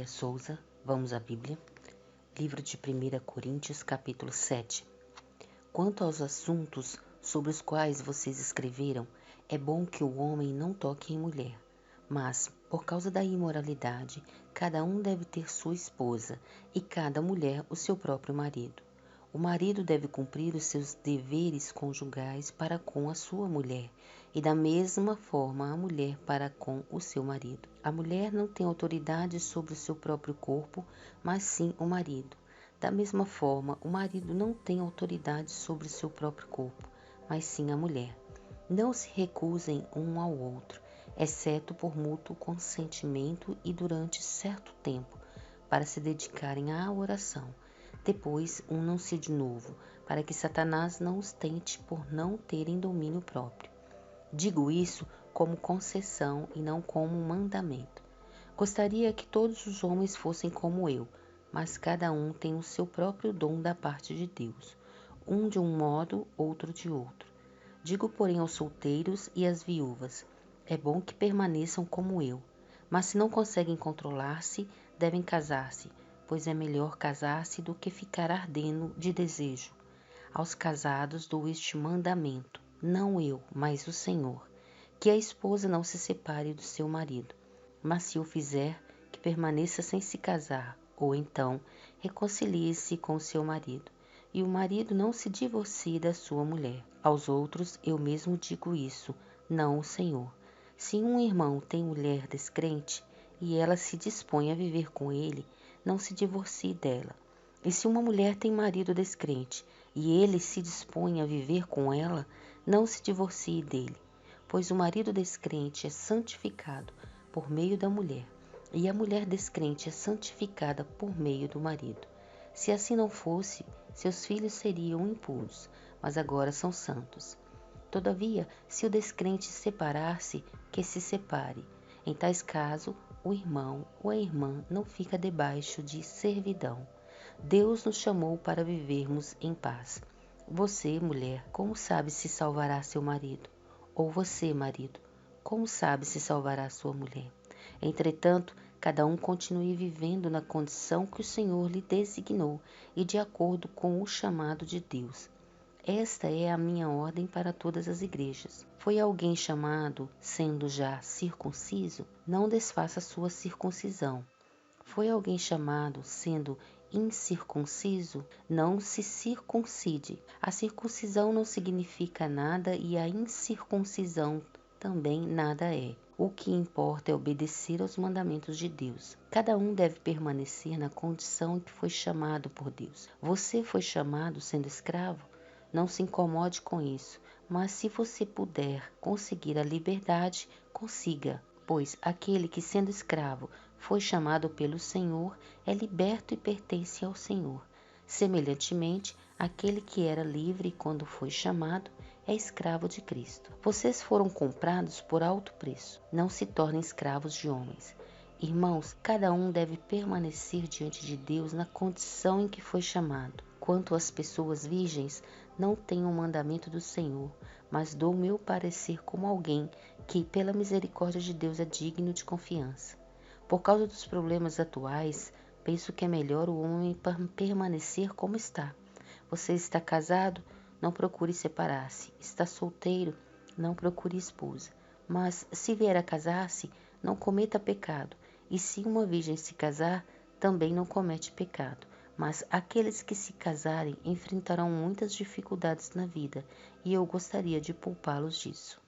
Andréa Souza. Vamos à Bíblia. Livro de 1 Coríntios, capítulo 7. Quanto aos assuntos sobre os quais vocês escreveram, é bom que o homem não toque em mulher. Mas, por causa da imoralidade, cada um deve ter sua esposa e cada mulher o seu próprio marido. O marido deve cumprir os seus deveres conjugais para com a sua mulher, e da mesma forma a mulher para com o seu marido. A mulher não tem autoridade sobre o seu próprio corpo, mas sim o marido. Da mesma forma, o marido não tem autoridade sobre o seu próprio corpo, mas sim a mulher. Não se recusem um ao outro, exceto por mútuo consentimento e durante certo tempo, para se dedicarem à oração. Depois, unam-se de novo, para que Satanás não os tente por não terem domínio próprio. Digo isso como concessão e não como um mandamento. Gostaria que todos os homens fossem como eu, mas cada um tem o seu próprio dom da parte de Deus, um de um modo, outro de outro. Digo, porém, aos solteiros e às viúvas, é bom que permaneçam como eu, mas se não conseguem controlar-se, devem casar-se, pois é melhor casar-se do que ficar ardendo de desejo. Aos casados dou este mandamento, não eu, mas o Senhor, que a esposa não se separe do seu marido, mas se o fizer, que permaneça sem se casar, ou então reconcilie-se com seu marido, e o marido não se divorcie da sua mulher. Aos outros eu mesmo digo isso, não o Senhor. Se um irmão tem mulher descrente, e ela se dispõe a viver com ele, não se divorcie dela. E se uma mulher tem marido descrente, e ele se dispõe a viver com ela, não se divorcie dele. Pois o marido descrente é santificado por meio da mulher, e a mulher descrente é santificada por meio do marido. Se assim não fosse, seus filhos seriam impuros, mas agora são santos. Todavia, se o descrente separar-se, que se separe. Em tais casos, o irmão ou a irmã não fica debaixo de servidão. Deus nos chamou para vivermos em paz. Você, mulher, como sabe se salvará seu marido? Ou você, marido, como sabe se salvará sua mulher? Entretanto, cada um continue vivendo na condição que o Senhor lhe designou e de acordo com o chamado de Deus. Esta é a minha ordem para todas as igrejas. Foi alguém chamado, sendo já circunciso? Não desfaça sua circuncisão. Foi alguém chamado, sendo incircunciso? Não se circuncide. A circuncisão não significa nada e a incircuncisão também nada é. O que importa é obedecer aos mandamentos de Deus. Cada um deve permanecer na condição em que foi chamado por Deus. Você foi chamado sendo escravo? Não se incomode com isso, mas se você puder conseguir a liberdade, consiga, pois aquele que, sendo escravo, foi chamado pelo Senhor, é liberto e pertence ao Senhor. Semelhantemente, aquele que era livre quando foi chamado, é escravo de Cristo. Vocês foram comprados por alto preço. Não se tornem escravos de homens. Irmãos, cada um deve permanecer diante de Deus na condição em que foi chamado. Quanto às pessoas virgens, não tenho o mandamento do Senhor, mas dou o meu parecer como alguém que, pela misericórdia de Deus, é digno de confiança. Por causa dos problemas atuais, penso que é melhor o homem permanecer como está. Você está casado? Não procure separar-se. Está solteiro? Não procure esposa. Mas, se vier a casar-se, não cometa pecado. E se uma virgem se casar, também não comete pecado. Mas aqueles que se casarem enfrentarão muitas dificuldades na vida, e eu gostaria de poupá-los disso.